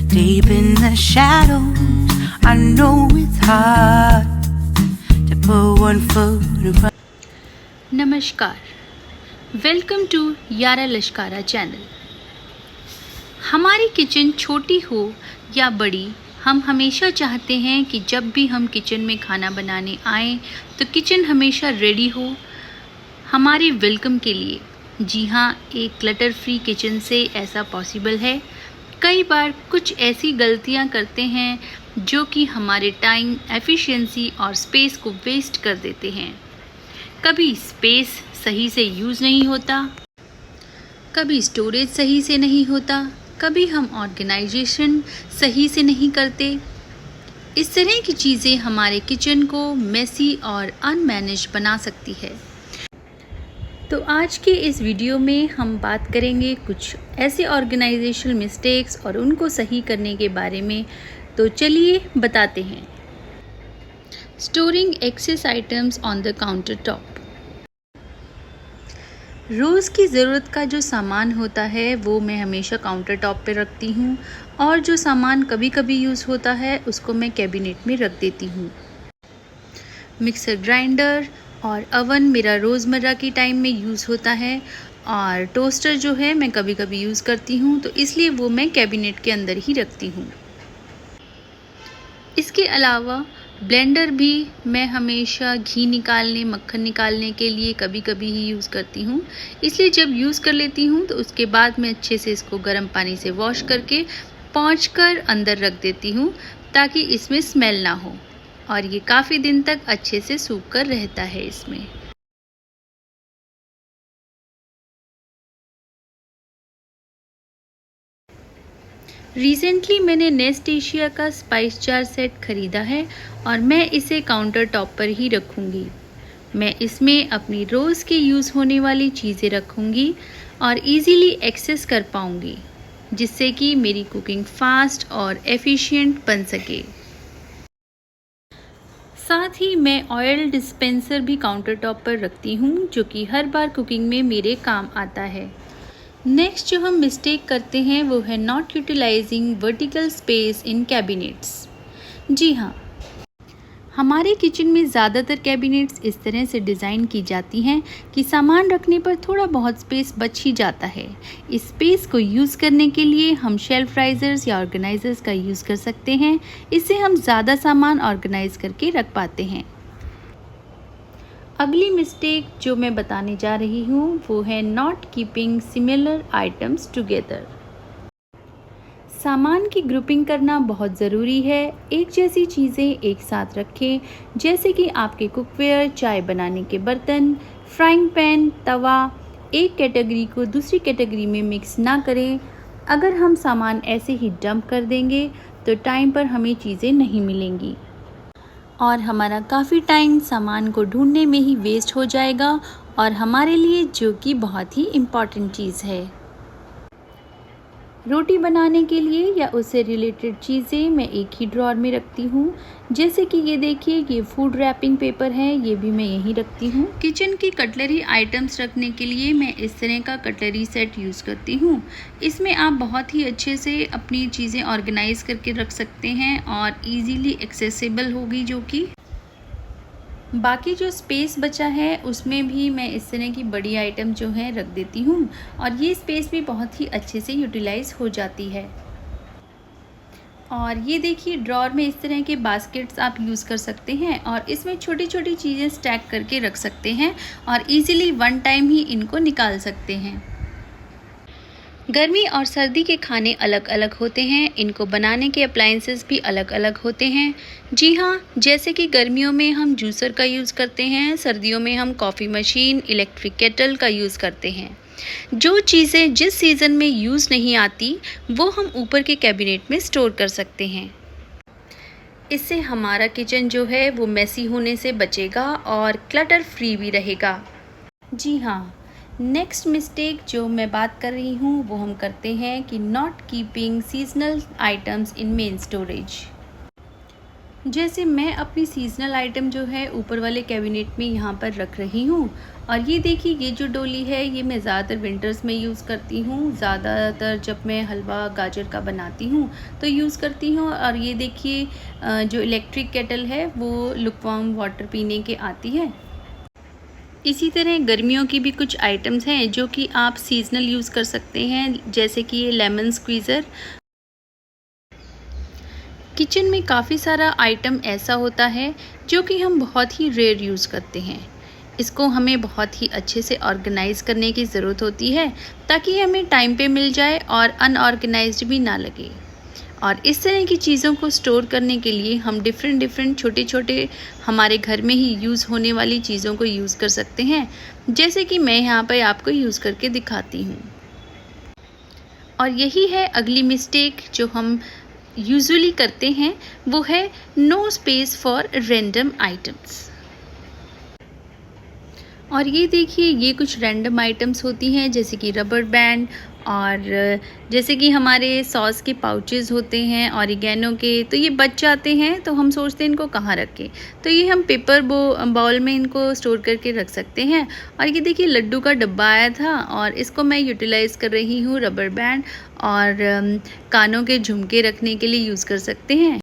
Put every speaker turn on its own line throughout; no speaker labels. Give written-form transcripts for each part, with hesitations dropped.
Deep in the shadows, I know it's hard to put one foot in front.
नमस्कार, welcome to यारा लश्कारा channel. हमारी kitchen छोटी हो या बड़ी, हम हमेशा चाहते हैं कि जब भी हम किचन में खाना बनाने आएँ तो किचन हमेशा रेडी हो हमारे वेलकम के लिए। जी हाँ, एक क्लटर फ्री किचन से ऐसा पॉसिबल है। कई बार कुछ ऐसी गलतियाँ करते हैं जो कि हमारे टाइम, एफिशिएंसी और स्पेस को वेस्ट कर देते हैं। कभी स्पेस सही से यूज़ नहीं होता, कभी स्टोरेज सही से नहीं होता, कभी हम ऑर्गेनाइजेशन सही से नहीं करते। इस तरह की चीज़ें हमारे किचन को मेसी और अनमैनेज बना सकती है। तो आज के इस वीडियो में हम बात करेंगे कुछ ऐसे ऑर्गेनाइजेशनल मिस्टेक्स और उनको सही करने के बारे में। तो चलिए बताते हैं। Storing excess items on the counter top. रोज़ की ज़रूरत का जो सामान होता है वो मैं हमेशा काउंटर टॉप पे रखती हूँ, और जो सामान कभी कभी यूज़ होता है उसको मैं कैबिनेट में रख देती हूँ। मिक्सर ग्राइंडर और अवन मेरा रोज़मर्रा की टाइम में यूज़ होता है, और टोस्टर जो है मैं कभी कभी यूज़ करती हूँ, तो इसलिए वो मैं कैबिनेट के अंदर ही रखती हूँ। इसके अलावा ब्लेंडर भी मैं हमेशा घी निकालने, मक्खन निकालने के लिए कभी कभी ही यूज़ करती हूँ। इसलिए जब यूज़ कर लेती हूँ तो उसके बाद मैं अच्छे से इसको गर्म पानी से वॉश करके पोंछ कर अंदर रख देती हूँ, ताकि इसमें स्मेल ना हो, और ये काफ़ी दिन तक अच्छे से सूख कर रहता है इसमें। रिसेंटली मैंने नेस्ट एशिया का स्पाइस जार सेट ख़रीदा है, और मैं इसे काउंटर टॉप पर ही रखूँगी। मैं इसमें अपनी रोज़ के यूज़ होने वाली चीज़ें रखूँगी और इजीली एक्सेस कर पाऊँगी, जिससे कि मेरी कुकिंग फास्ट और एफिशिएंट बन सके। साथ ही मैं ऑयल डिस्पेंसर भी काउंटर टॉप पर रखती हूँ, जो कि हर बार कुकिंग में मेरे काम आता है। नेक्स्ट जो हम मिस्टेक करते हैं वो है not utilizing vertical space in cabinets. जी हाँ, हमारे किचन में ज़्यादातर कैबिनेट्स इस तरह से डिज़ाइन की जाती हैं कि सामान रखने पर थोड़ा बहुत स्पेस बच ही जाता है। इस स्पेस को यूज़ करने के लिए हम शेल्फ राइजर्स या ऑर्गेनाइजर्स का यूज़ कर सकते हैं। इससे हम ज़्यादा सामान ऑर्गेनाइज करके रख पाते हैं। अगली मिस्टेक जो मैं बताने जा रही हूँ वो है not keeping similar items together. सामान की ग्रुपिंग करना बहुत ज़रूरी है। एक जैसी चीज़ें एक साथ रखें, जैसे कि आपके कुकवेयर, चाय बनाने के बर्तन, फ्राइंग पैन, तवा। एक कैटेगरी को दूसरी कैटेगरी में मिक्स ना करें। अगर हम सामान ऐसे ही डंप कर देंगे तो टाइम पर हमें चीज़ें नहीं मिलेंगी, और हमारा काफ़ी टाइम सामान को ढूंढने में ही वेस्ट हो जाएगा, और हमारे लिए जो कि बहुत ही इम्पॉर्टेंट चीज़ है। रोटी बनाने के लिए या उससे रिलेटेड चीज़ें मैं एक ही ड्रॉर में रखती हूँ। जैसे कि ये देखिए, ये फूड रैपिंग पेपर है, ये भी मैं यहीं रखती हूँ। किचन की कटलरी आइटम्स रखने के लिए मैं इस तरह का कटलरी सेट यूज़ करती हूँ। इसमें आप बहुत ही अच्छे से अपनी चीज़ें ऑर्गेनाइज करके रख सकते हैं, और ईजीली एक्सेसिबल होगी। जो कि बाकी जो स्पेस बचा है उसमें भी मैं इस तरह की बड़ी आइटम जो है रख देती हूँ, और ये स्पेस भी बहुत ही अच्छे से यूटिलाइज हो जाती है। और ये देखिए, ड्रॉर में इस तरह के बास्केट्स आप यूज़ कर सकते हैं, और इसमें छोटी छोटी चीज़ें स्टैक करके रख सकते हैं, और इजीली वन टाइम ही इनको निकाल सकते हैं। गर्मी और सर्दी के खाने अलग अलग होते हैं, इनको बनाने के अप्लायंसेस भी अलग अलग होते हैं। जी हाँ, जैसे कि गर्मियों में हम जूसर का यूज़ करते हैं, सर्दियों में हम कॉफ़ी मशीन, इलेक्ट्रिक केटल का यूज़ करते हैं। जो चीज़ें जिस सीज़न में यूज़ नहीं आती वो हम ऊपर के कैबिनेट में स्टोर कर सकते हैं। इससे हमारा किचन जो है वो मेसी होने से बचेगा और क्लटर फ्री भी रहेगा। जी हाँ, नेक्स्ट मिस्टेक जो मैं बात कर रही हूँ वो हम करते हैं कि not keeping seasonal items in main storage. जैसे मैं अपनी सीज़नल आइटम जो है ऊपर वाले कैबिनेट में यहाँ पर रख रही हूँ। और ये देखिए, ये जो डोली है ये मैं ज़्यादातर विंटर्स में यूज़ करती हूँ। ज़्यादातर जब मैं हलवा गाजर का बनाती हूँ तो यूज़ करती हूँ। और ये देखिए, जो इलेक्ट्रिक केटल है वो लुकवार्म वाटर पीने के आती है। इसी तरह गर्मियों की भी कुछ आइटम्स हैं जो कि आप सीज़नल यूज़ कर सकते हैं, जैसे कि ये लेमन स्क्वीज़र। किचन में काफ़ी सारा आइटम ऐसा होता है जो कि हम बहुत ही रेयर यूज़ करते हैं। इसको हमें बहुत ही अच्छे से ऑर्गेनाइज़ करने की ज़रूरत होती है ताकि हमें टाइम पे मिल जाए और अनऑर्गेनाइज्ड भी ना लगे। और इस तरह की चीज़ों को स्टोर करने के लिए हम डिफरेंट छोटे छोटे हमारे घर में ही यूज़ होने वाली चीज़ों को यूज़ कर सकते हैं, जैसे कि मैं यहाँ पर आपको यूज़ करके दिखाती हूँ। और यही है अगली मिस्टेक जो हम यूजुअली करते हैं, वो है no space for random items. और ये देखिए, ये कुछ रैंडम आइटम्स होती हैं जैसे कि रबर बैंड, और जैसे कि हमारे सॉस के पाउचेस होते हैं ऑरिगेनो के, तो ये बच जाते हैं तो हम सोचते हैं इनको कहाँ रखें। तो ये हम पेपर बाउल में इनको स्टोर करके रख सकते हैं। और ये देखिए, लड्डू का डब्बा आया था और इसको मैं यूटिलाइज़ कर रही हूँ रबर बैंड और कानों के झुमके रखने के लिए यूज़ कर सकते हैं।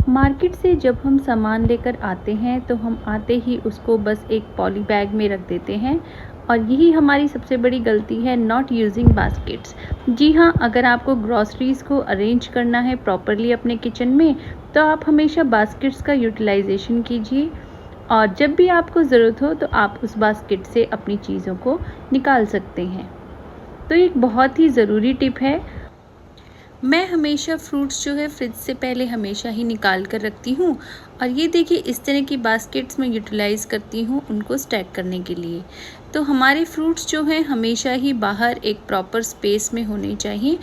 मार्केट से जब हम सामान लेकर आते हैं तो हम आते ही उसको बस एक पॉली बैग में रख देते हैं, और यही हमारी सबसे बड़ी गलती है, नॉट यूजिंग बास्केट्स। जी हाँ, अगर आपको ग्रॉसरीज़ को अरेंज करना है प्रॉपरली अपने किचन में तो आप हमेशा बास्केट्स का यूटिलाइजेशन कीजिए, और जब भी आपको ज़रूरत हो तो आप उस बास्केट से अपनी चीज़ों को निकाल सकते हैं। तो एक बहुत ही ज़रूरी टिप है। मैं हमेशा फ्रूट्स जो है फ्रिज से पहले हमेशा ही निकाल कर रखती हूँ, और ये देखिए, इस तरह की बास्केट्स में यूटिलाइज़ करती हूँ उनको स्टैक करने के लिए। तो हमारे फ्रूट्स जो हैं हमेशा ही बाहर एक प्रॉपर स्पेस में होने चाहिए,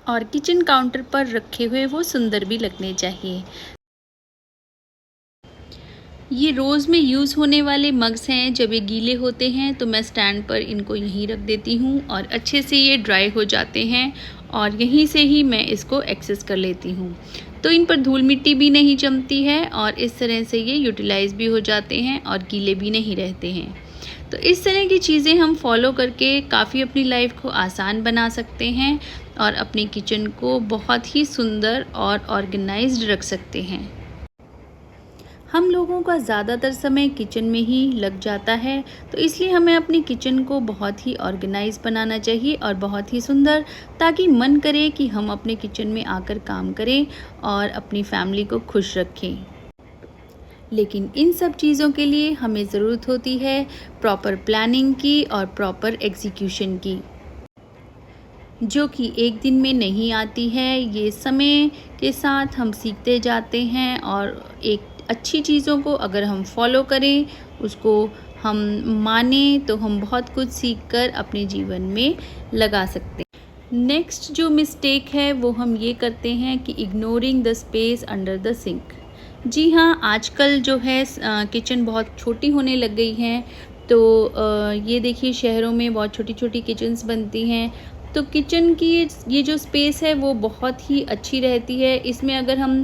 और किचन काउंटर पर रखे हुए वो सुंदर भी लगने चाहिए। ये रोज़ में यूज़ होने वाले मग्स हैं। जब ये गीले होते हैं तो मैं स्टैंड पर इनको यहीं रख देती हूँ और अच्छे से ये ड्राई हो जाते हैं, और यहीं से ही मैं इसको एक्सेस कर लेती हूँ। तो इन पर धूल मिट्टी भी नहीं जमती है, और इस तरह से ये यूटिलाइज़ भी हो जाते हैं और गीले भी नहीं रहते हैं। तो इस तरह की चीज़ें हम फॉलो करके काफ़ी अपनी लाइफ को आसान बना सकते हैं और अपने किचन को बहुत ही सुंदर और ऑर्गेनाइज्ड रख सकते हैं। हम लोगों का ज़्यादातर समय किचन में ही लग जाता है, तो इसलिए हमें अपनी किचन को बहुत ही ऑर्गेनाइज बनाना चाहिए और बहुत ही सुंदर, ताकि मन करे कि हम अपने किचन में आकर काम करें और अपनी फैमिली को खुश रखें। लेकिन इन सब चीज़ों के लिए हमें ज़रूरत होती है प्रॉपर प्लानिंग की और प्रॉपर एग्जीक्यूशन की, जो कि एक दिन में नहीं आती है। ये समय के साथ हम सीखते जाते हैं, और एक अच्छी चीज़ों को अगर हम फॉलो करें, उसको हम माने, तो हम बहुत कुछ सीखकर अपने जीवन में लगा सकते हैं। नेक्स्ट जो मिस्टेक है वो हम ये करते हैं कि ignoring the space under the sink. जी हाँ, आजकल जो है किचन बहुत छोटी होने लग गई हैं। तो ये देखिए, शहरों में बहुत छोटी छोटी किचन्स बनती हैं, तो किचन की ये जो स्पेस है वो बहुत ही अच्छी रहती है। इसमें अगर हम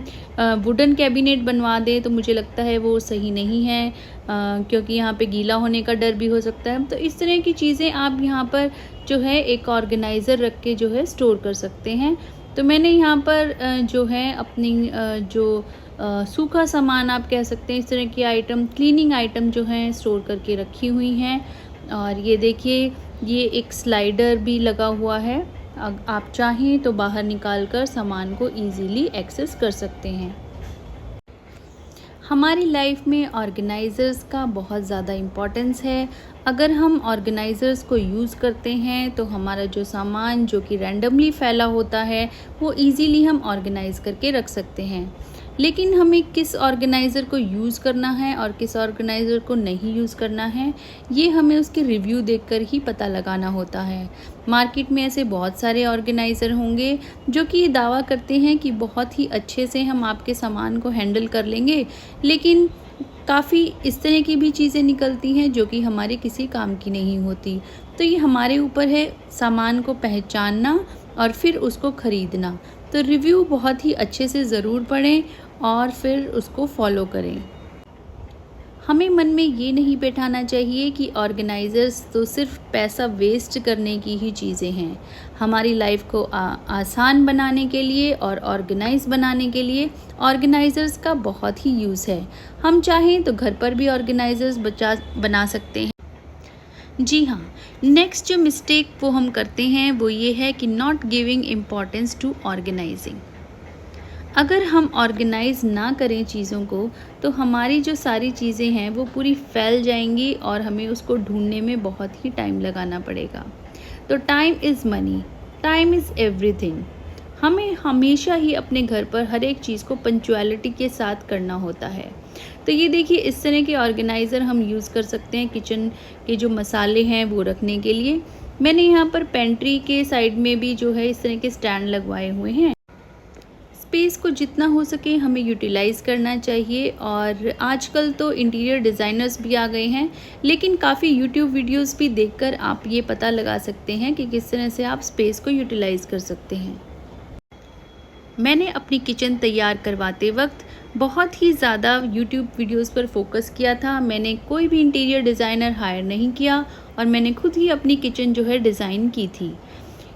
वुडन कैबिनेट बनवा दें तो मुझे लगता है वो सही नहीं है, क्योंकि यहाँ पे गीला होने का डर भी हो सकता है। तो इस तरह की चीज़ें आप यहाँ पर जो है एक ऑर्गेनाइज़र रख के जो है स्टोर कर सकते हैं। तो मैंने यहाँ पर जो है अपनी जो सूखा सामान आप कह सकते हैं, इस तरह की आइटम, क्लीनिंग आइटम जो हैं स्टोर करके रखी हुई हैं। और ये देखिए, ये एक स्लाइडर भी लगा हुआ है, आप चाहें तो बाहर निकाल कर सामान को इजीली एक्सेस कर सकते हैं। हमारी लाइफ में ऑर्गेनाइज़र्स का बहुत ज़्यादा इम्पोर्टेंस है। अगर हम ऑर्गेनाइज़र्स को यूज़ करते हैं तो हमारा जो सामान जो कि रैंडमली फैला होता है वो इजीली हम ऑर्गेनाइज़ करके रख सकते हैं। लेकिन हमें किस ऑर्गेनाइज़र को यूज़ करना है और किस ऑर्गेनाइज़र को नहीं यूज़ करना है, ये हमें उसके रिव्यू देखकर ही पता लगाना होता है। मार्केट में ऐसे बहुत सारे ऑर्गेनाइज़र होंगे जो कि ये दावा करते हैं कि बहुत ही अच्छे से हम आपके सामान को हैंडल कर लेंगे, लेकिन काफ़ी इस तरह की भी चीज़ें निकलती हैं जो कि हमारे किसी काम की नहीं होती। तो ये हमारे ऊपर है सामान को पहचानना और फिर उसको ख़रीदना। तो रिव्यू बहुत ही अच्छे से ज़रूर पढ़ें और फिर उसको फॉलो करें। हमें मन में ये नहीं बैठाना चाहिए कि ऑर्गेनाइज़र्स तो सिर्फ पैसा वेस्ट करने की ही चीज़ें हैं। हमारी लाइफ को आसान बनाने के लिए और ऑर्गेनाइज बनाने के लिए ऑर्गेनाइज़र्स का बहुत ही यूज़ है। हम चाहें तो घर पर भी ऑर्गेनाइज़र्स बना सकते हैं। जी हाँ, नेक्स्ट जो मिस्टेक वो हम करते हैं वो ये है कि not giving importance to organizing. अगर हम ऑर्गेनाइज़ ना करें चीज़ों को तो हमारी जो सारी चीज़ें हैं वो पूरी फैल जाएंगी और हमें उसको ढूंढने में बहुत ही टाइम लगाना पड़ेगा। तो time is money, time is everything. हमें हमेशा ही अपने घर पर हर एक चीज़ को पंक्चुअलिटी के साथ करना होता है। तो ये देखिए, इस तरह के ऑर्गेनाइज़र हम यूज़ कर सकते हैं किचन के जो मसाले हैं वो रखने के लिए। मैंने यहाँ पर पेंट्री के साइड में भी जो है इस तरह के स्टैंड लगवाए हुए हैं। स्पेस को जितना हो सके हमें यूटिलाइज़ करना चाहिए। और आजकल तो इंटीरियर डिज़ाइनर्स भी आ गए हैं, लेकिन काफ़ी यूट्यूब वीडियोस भी देखकर आप ये पता लगा सकते हैं कि किस तरह से आप स्पेस को यूटिलाइज़ कर सकते हैं। मैंने अपनी किचन तैयार करवाते वक्त बहुत ही ज़्यादा यूट्यूब वीडियोस पर फोकस किया था। मैंने कोई भी इंटीरियर डिज़ाइनर हायर नहीं किया और मैंने खुद ही अपनी किचन जो है डिज़ाइन की थी,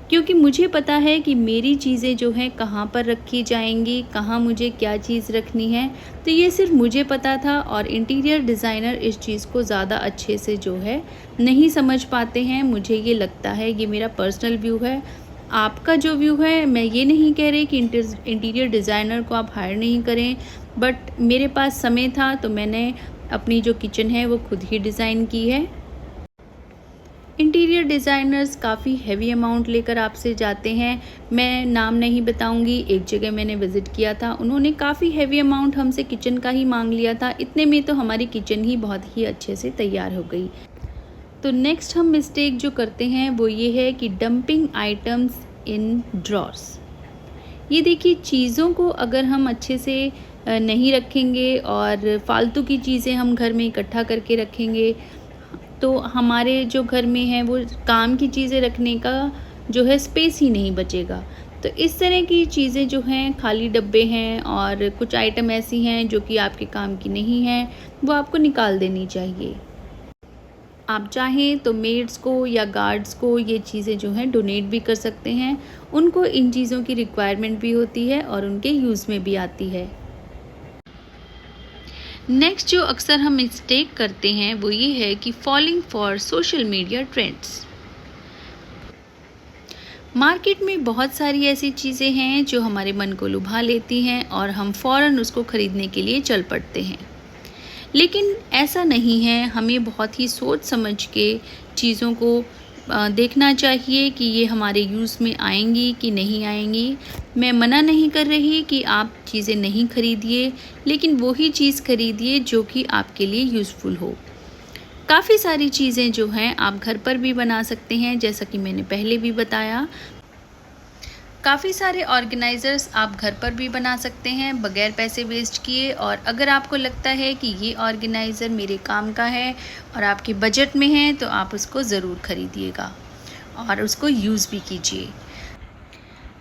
क्योंकि मुझे पता है कि मेरी चीज़ें जो हैं कहाँ पर रखी जाएंगी, कहाँ मुझे क्या चीज़ रखनी है। तो ये सिर्फ मुझे पता था और इंटीरियर डिज़ाइनर इस चीज़ को ज़्यादा अच्छे से जो है नहीं समझ पाते हैं। मुझे ये लगता है, ये मेरा पर्सनल व्यू है। आपका जो व्यू है, मैं ये नहीं कह रही कि इंटीरियर डिज़ाइनर को आप हायर नहीं करें, बट मेरे पास समय था तो मैंने अपनी जो किचन है वो खुद ही डिज़ाइन की है। इंटीरियर डिज़ाइनर्स काफ़ी हैवी अमाउंट लेकर आपसे जाते हैं। मैं नाम नहीं बताऊंगी। एक जगह मैंने विज़िट किया था, उन्होंने काफ़ी हैवी अमाउंट हमसे किचन का ही मांग लिया था। इतने में तो हमारी किचन ही बहुत ही अच्छे से तैयार हो गई। तो नेक्स्ट हम मिस्टेक जो करते हैं वो ये है कि डंपिंग आइटम्स इन ड्रॉर्स। ये देखिए, चीज़ों को अगर हम अच्छे से नहीं रखेंगे और फालतू की चीज़ें हम घर में इकट्ठा करके रखेंगे तो हमारे जो घर में है वो काम की चीज़ें रखने का जो है स्पेस ही नहीं बचेगा। तो इस तरह की चीज़ें जो हैं, खाली डब्बे हैं और कुछ आइटम ऐसी हैं जो कि आपके काम की नहीं हैं, वो आपको निकाल देनी चाहिए। आप चाहें तो मेड्स को या गार्ड्स को ये चीज़ें जो हैं डोनेट भी कर सकते हैं। उनको इन चीज़ों की रिक्वायरमेंट भी होती है और उनके यूज़ में भी आती है। नेक्स्ट जो अक्सर हम मिस्टेक करते हैं वो ये है कि following for social media trends. Market में बहुत सारी ऐसी चीज़ें हैं जो हमारे मन को लुभा लेती हैं और हम फ़ौरन उसको ख़रीदने के लिए चल पड़ते हैं, लेकिन ऐसा नहीं है। हमें बहुत ही सोच समझ के चीज़ों को देखना चाहिए कि ये हमारे यूज़ में आएंगी कि नहीं आएंगी। मैं मना नहीं कर रही कि आप चीज़ें नहीं खरीदिए, लेकिन वही चीज़ खरीदिए जो कि आपके लिए यूज़फुल हो। काफ़ी सारी चीज़ें जो हैं आप घर पर भी बना सकते हैं, जैसा कि मैंने पहले भी बताया। काफ़ी सारे ऑर्गेनाइज़र्स आप घर पर भी बना सकते हैं बगैर पैसे वेस्ट किए। और अगर आपको लगता है कि ये ऑर्गेनाइज़र मेरे काम का है और आपके बजट में है तो आप उसको ज़रूर ख़रीदिएगा और उसको यूज़ भी कीजिए।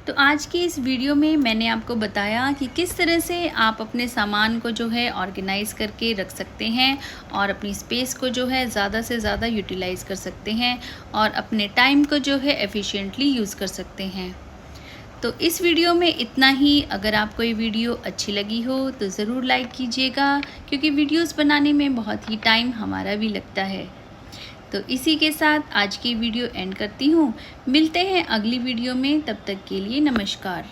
तो आज की इस वीडियो में मैंने आपको बताया कि किस तरह से आप अपने सामान को जो है ऑर्गेनाइज़ करके रख सकते हैं और अपनी स्पेस को जो है ज़्यादा से ज़्यादा यूटिलाइज़ कर सकते हैं और अपने टाइम को जो है एफिशिएंटली यूज़ कर सकते हैं। तो इस वीडियो में इतना ही। अगर आपको ये वीडियो अच्छी लगी हो तो ज़रूर लाइक कीजिएगा, क्योंकि वीडियोस बनाने में बहुत ही टाइम हमारा भी लगता है। तो इसी के साथ आज की वीडियो एंड करती हूँ। मिलते हैं अगली वीडियो में, तब तक के लिए नमस्कार।